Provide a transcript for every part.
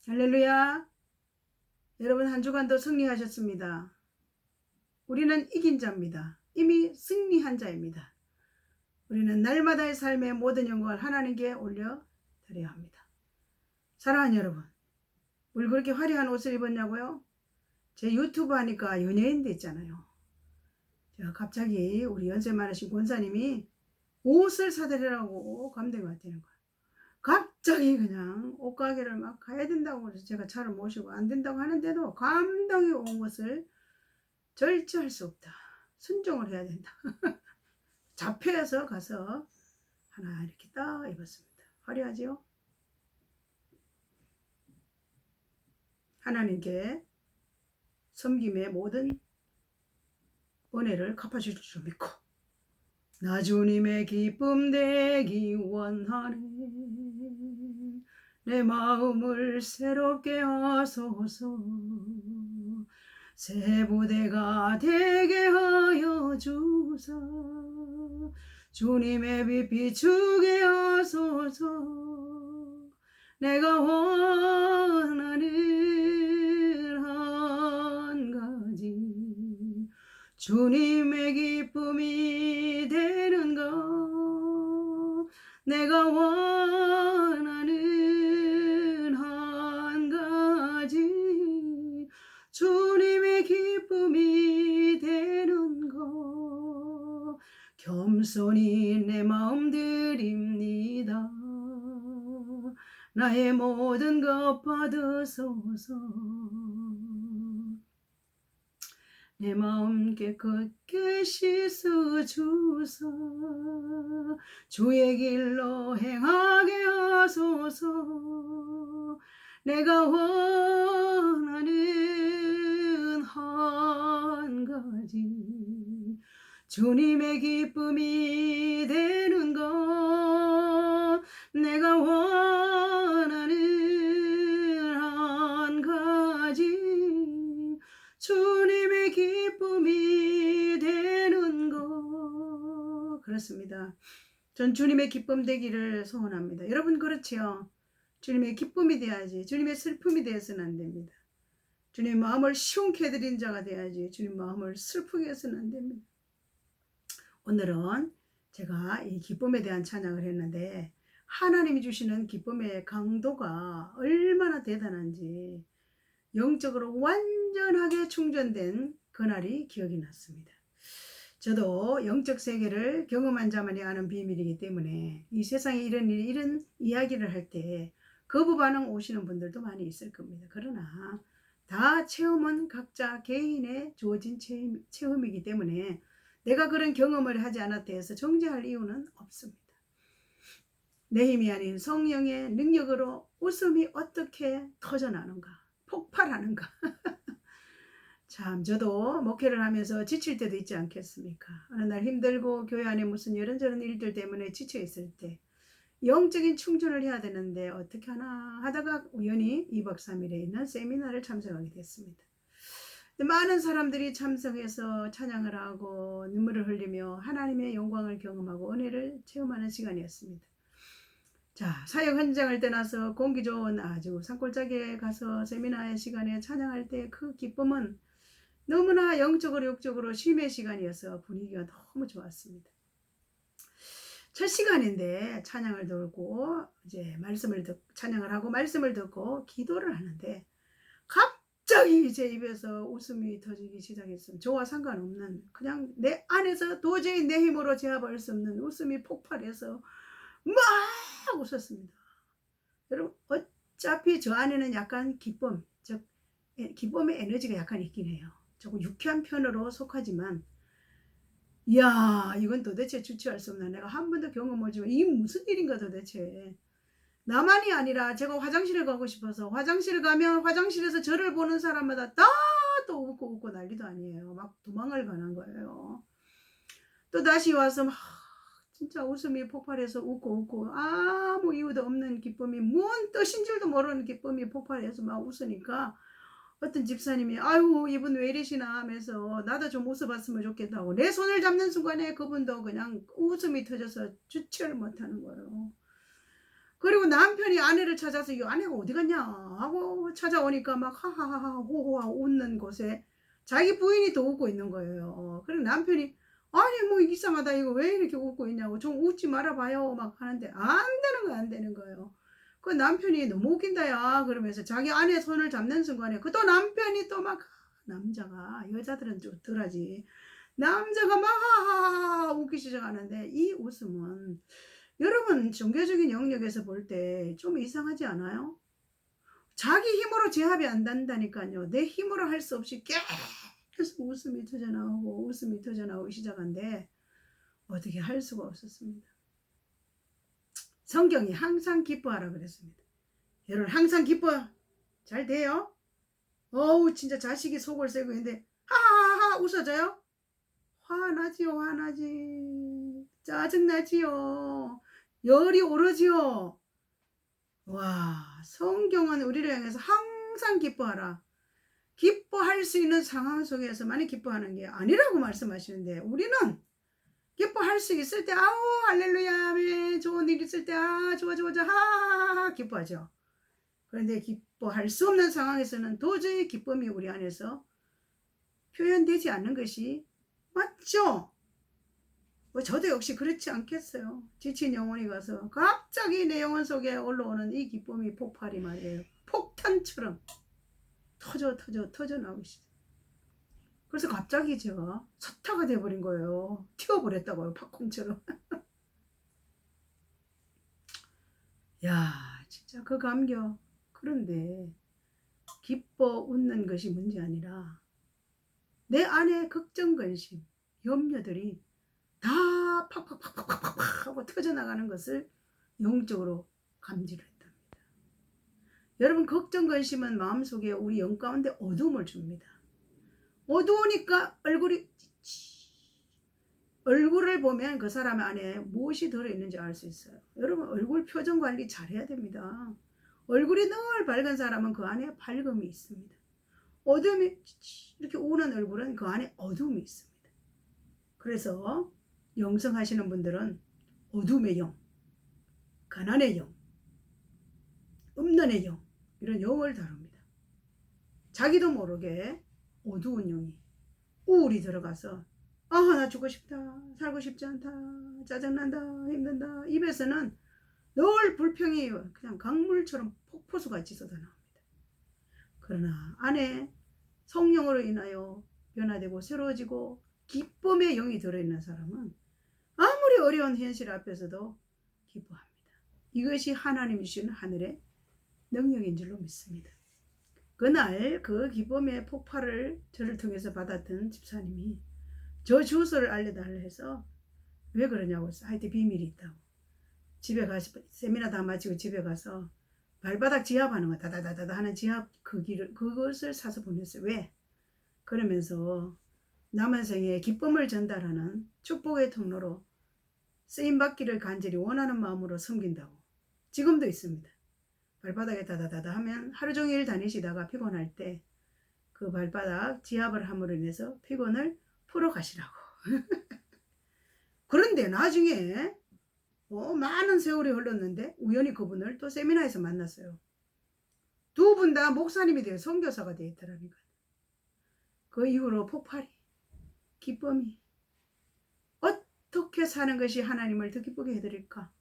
할렐루야. 여러분 한 주간도 승리하셨습니다. 우리는 이긴 자입니다. 이미 승리한 자입니다. 우리는 날마다의 삶의 모든 영광을 하나님께 올려드려야 합니다. 사랑하는 여러분, 왜 그렇게 화려한 옷을 입었냐고요? 제 유튜브 하니까 연예인 됐잖아요. 제가 갑자기 우리 연세 많으신 권사님이 옷을 사드리라고 감동이 왔다는 거예요. 갑자기 그냥 옷가게를 막 가야 된다고 해서 제가 차를 모시고 안 된다고 하는데도 감동이 온 것을 절제할 수 없다. 순종을 해야 된다. 잡혀서 가서 하나 이렇게 딱 입었습니다. 화려하지요? 하나님께 섬김의 모든 은혜를 갚아줄 줄 믿고 나 주님의 기쁨 되기 원하네. 내 마음을 새롭게 하소서. 새 부대가 되게 하여 주사. 주님의 빛 비추게 하소서. 내가 원하는 한 가지 주님의 기쁨이 되는 것. 내가 원하는 한 가지 주님의 기쁨이 되는 것. 겸손히 내 마음 드립니다. 나의 모든 것 받으소서. 내 마음 깨끗게 씻어주사. 주의 길로 행하게 하소서. 내가 원하는 한 가지 주님의 기쁨이 되는 것. 내가 원하는 한 가지 주님의 기쁨이 되는 것. 그렇습니다. 전 주님의 기쁨 되기를 소원합니다. 여러분 그렇지요? 주님의 기쁨이 돼야지. 주님의 슬픔이 되어서는 안 됩니다. 주님의 마음을 시원케 해드린 자가 돼야지. 주님 마음을 슬프게 해서는 안 됩니다. 오늘은 제가 이 기쁨에 대한 찬양을 했는데 하나님이 주시는 기쁨의 강도가 얼마나 대단한지 영적으로 완전하게 충전된 그날이 기억이 났습니다. 저도 영적 세계를 경험한 자만이 아는 비밀이기 때문에 이 세상에 이런 이야기를 할 때 거부 반응 오시는 분들도 많이 있을 겁니다. 그러나 다 체험은 각자 개인의 주어진 체험이기 때문에 내가 그런 경험을 하지 않았다 해서 정죄할 이유는 없습니다. 내 힘이 아닌 성령의 능력으로 웃음이 어떻게 터져나는가, 폭발하는가. 참 저도 목회를 하면서 지칠 때도 있지 않겠습니까? 어느 날 힘들고 교회 안에 무슨 이런저런 일들 때문에 지쳐 있을 때 영적인 충전을 해야 되는데 어떻게 하나 하다가 우연히 2박 3일에 있는 세미나를 참석하게 됐습니다. 많은 사람들이 참석해서 찬양을 하고 눈물을 흘리며 하나님의 영광을 경험하고 은혜를 체험하는 시간이었습니다. 자, 사역 현장을 떠나서 공기 좋은 아주 산골짜기에 가서 세미나의 시간에 찬양할 때 그 기쁨은 너무나 영적으로 육적으로 쉼의 시간이어서 분위기가 너무 좋았습니다. 첫 시간인데 찬양을 듣고 이제 찬양을 하고 말씀을 듣고 기도를 하는데 갑자기 제 입에서 웃음이 터지기 시작했습니다. 저와 상관없는 그냥 내 안에서 도저히 내 힘으로 제압할 수 없는 웃음이 폭발해서 막 웃었습니다. 여러분 어차피 저 안에는 약간 기쁨, 즉 기쁨의 에너지가 약간 있긴 해요. 조금 유쾌한 편으로 속하지만 이야 이건 도대체 주체할 수 없나. 내가 한 번도 경험하지만 이게 무슨 일인가 도대체. 나만이 아니라 제가 화장실을 가고 싶어서 화장실을 가면 화장실에서 저를 보는 사람마다 다 또 웃고 난리도 아니에요. 막 도망을 가는 거예요. 또 다시 와서 막 진짜 웃음이 폭발해서 웃고 아무 이유도 없는 기쁨이 뭔 뜻인 줄도 모르는 기쁨이 폭발해서 막 웃으니까 어떤 집사님이 아유 이분 왜 이러시나 하면서 나도 좀 웃어봤으면 좋겠다고 내 손을 잡는 순간에 그분도 그냥 웃음이 터져서 주체를 못하는 거예요. 그리고 남편이 아내를 찾아서 이 아내가 어디 갔냐 하고 찾아오니까 막 하하하하 호호하 웃는 곳에 자기 부인이 또 웃고 있는 거예요. 그리고 남편이 아니 뭐 이상하다 이거 왜 이렇게 웃고 있냐고 좀 웃지 말아봐요 막 하는데 안 되는 거야 안 되는 거예요. 그 남편이 너무 웃긴다 야 그러면서 자기 아내 손을 잡는 순간에 그 또 남편이 또 막 남자가 여자들은 좀 덜하지 남자가 막 하하하 웃기 시작하는데 이 웃음은 여러분 종교적인 영역에서 볼 때 좀 이상하지 않아요? 자기 힘으로 제압이 안 된다니까요. 내 힘으로 할 수 없이 계속 웃음이 터져나오고 웃음이 터져나오기 시작한데 어떻게 할 수가 없었습니다. 성경이 항상 기뻐하라 그랬습니다. 여러분 항상 기뻐 잘 돼요? 어우 진짜 자식이 속을 새고 있는데 하하하 웃어져요? 화나지요 화나지 짜증나지요 열이 오르지요. 와 성경은 우리를 향해서 항상 기뻐하라 기뻐할 수 있는 상황 속에서만이 기뻐하는 게 아니라고 말씀하시는데 우리는 기뻐할 수 있을 때 아우 할렐루야 아멘 좋은 일 있을 때 아 좋아 좋아 좋아 하하하 기뻐하죠. 그런데 기뻐할 수 없는 상황에서는 도저히 기쁨이 우리 안에서 표현되지 않는 것이 맞죠? 뭐 저도 역시 그렇지 않겠어요. 지친 영혼이 가서 갑자기 내 영혼 속에 올라오는 이 기쁨이 폭발이 말이에요. 폭탄처럼 터져 나오기 시작. 그래서 갑자기 제가 사타가 돼버린 거예요. 튀어버렸다고요. 팝콘처럼. 야 진짜 그 감격. 그런데 기뻐 웃는 것이 문제 아니라 내 안에 걱정 근심 염려들이 다 팍팍팍팍팍팍 하고 터져나가는 것을 영적으로 감지를 했답니다. 여러분 걱정 근심은 마음속에 우리 영 가운데 어두움을 줍니다. 어두우니까 얼굴을 보면 그 사람 안에 무엇이 들어있는지 알 수 있어요. 여러분 얼굴 표정 관리 잘해야 됩니다. 얼굴이 늘 밝은 사람은 그 안에 밝음이 있습니다. 어둠이 이렇게 우는 얼굴은 그 안에 어둠이 있습니다. 그래서 영성하시는 분들은 어둠의 영, 가난의 영, 음란의 영 이런 영을 다룹니다. 자기도 모르게 어두운 영이 우울이 들어가서 아 나 죽고 싶다 살고 싶지 않다 짜증난다 힘든다 입에서는 늘 불평이 그냥 강물처럼 폭포수같이 쏟아나옵니다. 그러나 안에 성령으로 인하여 변화되고 새로워지고 기쁨의 영이 들어있는 사람은 아무리 어려운 현실 앞에서도 기뻐합니다. 이것이 하나님이 주신 하늘의 능력인 줄로 믿습니다. 그날 그 기쁨의 폭발을 저를 통해서 받았던 집사님이 저 주소를 알려달라 해서 왜 그러냐고 하여튼 비밀이 있다고 집에 가서 세미나 다 마치고 집에 가서 발바닥 지압하는 거 다다다다 하는 지압 그것을 사서 보냈어요. 왜? 그러면서 남은 생에 기쁨을 전달하는 축복의 통로로 쓰임받기를 간절히 원하는 마음으로 섬긴다고. 지금도 있습니다. 발바닥에 다다다다 하면 하루 종일 다니시다가 피곤할 때 그 발바닥 지압을 함으로 인해서 피곤을 풀어 가시라고. 그런데 나중에 많은 세월이 흘렀는데 우연히 그분을 또 세미나에서 만났어요. 두 분 다 목사님이 되어 선교사가 되어 있더라니까요. 그 이후로 폭발이 기쁨이 어떻게 사는 것이 하나님을 더 기쁘게 해드릴까?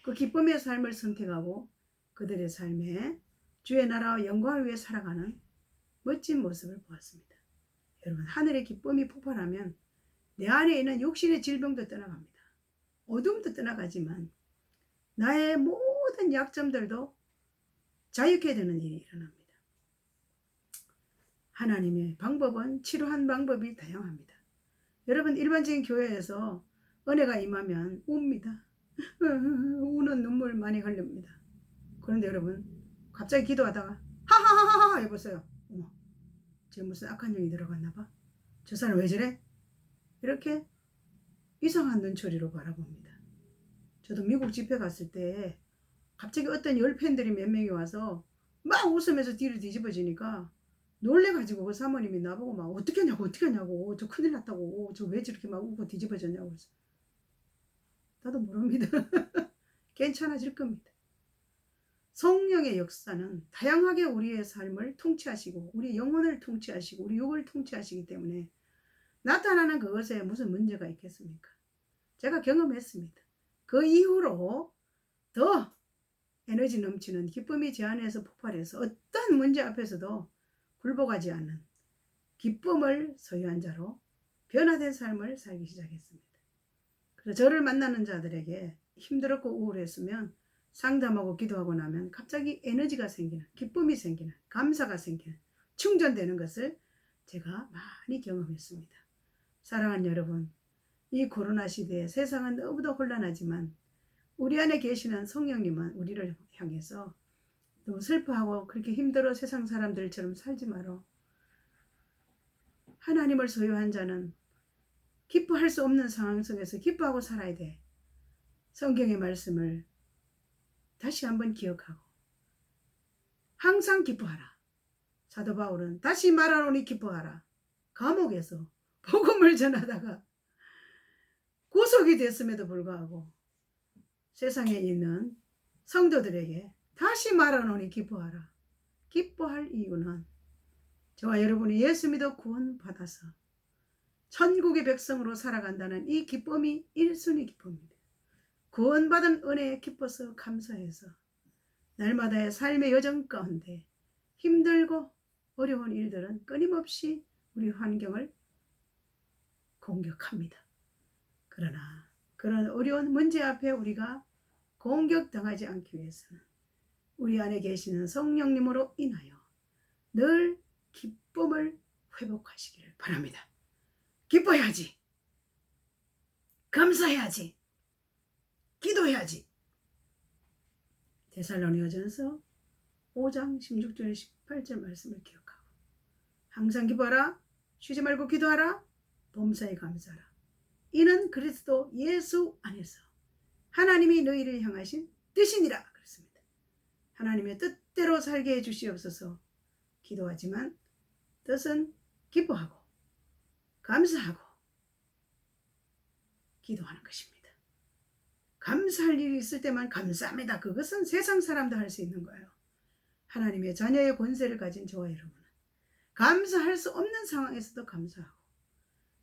그 기쁨의 삶을 선택하고 그들의 삶에 주의 나라와 영광을 위해 살아가는 멋진 모습을 보았습니다. 여러분 하늘의 기쁨이 폭발하면 내 안에 있는 육신의 질병도 떠나갑니다. 어둠도 떠나가지만 나의 모든 약점들도 자유케 되는 일이 일어납니다. 하나님의 방법은 치료한 방법이 다양합니다. 여러분 일반적인 교회에서 은혜가 임하면 웁니다. 우는 눈물 많이 흘립니다. 그런데 여러분 갑자기 기도하다가 하하하하 해보세요. 어머, 쟤 무슨 악한 영이 들어갔나 봐. 저 사람 왜 저래? 이렇게 이상한 눈초리로 바라봅니다. 저도 미국 집회 갔을 때 갑자기 어떤 열팬들이 몇 명이 와서 막 웃으면서 뒤를 뒤집어지니까 놀래가지고 그 사모님이 나보고 막 어떻게 하냐고 저 큰일 났다고 저 왜 저렇게 막 웃고 뒤집어졌냐고 그래서 나도 모릅니다. 괜찮아질 겁니다. 성령의 역사는 다양하게 우리의 삶을 통치하시고 우리 영혼을 통치하시고 우리 육을 통치하시기 때문에 나타나는 그것에 무슨 문제가 있겠습니까? 제가 경험했습니다. 그 이후로 더 에너지 넘치는 기쁨이 제 안에서 폭발해서 어떤 문제 앞에서도 굴복하지 않는 기쁨을 소유한 자로 변화된 삶을 살기 시작했습니다. 그래서 저를 만나는 자들에게 힘들었고 우울했으면 상담하고 기도하고 나면 갑자기 에너지가 생기는, 기쁨이 생기는, 감사가 생기는, 충전되는 것을 제가 많이 경험했습니다. 사랑하는 여러분, 이 코로나 시대에 세상은 너무도 혼란하지만 우리 안에 계시는 성령님은 우리를 향해서 너무 슬퍼하고 그렇게 힘들어 세상 사람들처럼 살지 마라. 하나님을 소유한 자는 기뻐할 수 없는 상황 속에서 기뻐하고 살아야 돼. 성경의 말씀을 다시 한번 기억하고 항상 기뻐하라. 사도 바울은 다시 말하노니 기뻐하라. 감옥에서 복음을 전하다가 구속이 됐음에도 불구하고 세상에 있는 성도들에게 다시 말하노니 기뻐하라. 기뻐할 이유는 저와 여러분이 예수 믿어 구원받아서 천국의 백성으로 살아간다는 이 기쁨이 1순위 기쁨입니다. 구원받은 은혜에 기뻐서 감사해서 날마다의 삶의 여정 가운데 힘들고 어려운 일들은 끊임없이 우리 환경을 공격합니다. 그러나 그런 어려운 문제 앞에 우리가 공격당하지 않기 위해서는 우리 안에 계시는 성령님으로 인하여 늘 기쁨을 회복하시기를 바랍니다. 기뻐해야지. 감사해야지. 기도해야지. 데살로니가전서 5장 16절 18절 말씀을 기억하고 항상 기뻐하라. 쉬지 말고 기도하라. 범사에 감사하라. 이는 그리스도 예수 안에서 하나님이 너희를 향하신 뜻이니라 그랬습니다. 하나님의 뜻대로 살게 해주시옵소서. 기도하지만 뜻은 기뻐하고 감사하고 기도하는 것입니다. 감사할 일이 있을 때만 감사합니다. 그것은 세상 사람도 할 수 있는 거예요. 하나님의 자녀의 권세를 가진 저와 여러분은 감사할 수 없는 상황에서도 감사하고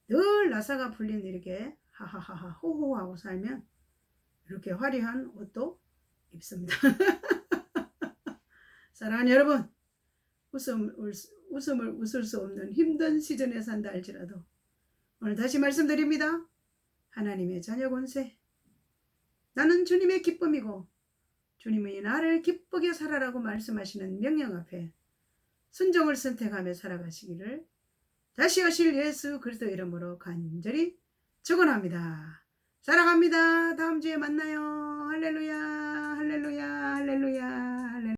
늘 나사가 풀린 이렇게 하하하하 호호하고 살면 이렇게 화려한 옷도 입습니다. 사랑하는 여러분, 웃음을 웃을 수 없는 힘든 시즌에 산다 할지라도 오늘 다시 말씀드립니다. 하나님의 자녀 권세, 나는 주님의 기쁨이고 주님이 나를 기쁘게 살아라고 말씀하시는 명령 앞에 순종을 선택하며 살아가시기를 다시 오실 예수 그리스도 이름으로 간절히 축원합니다. 사랑합니다. 다음 주에 만나요. 할렐루야, 할렐루야, 할렐루야.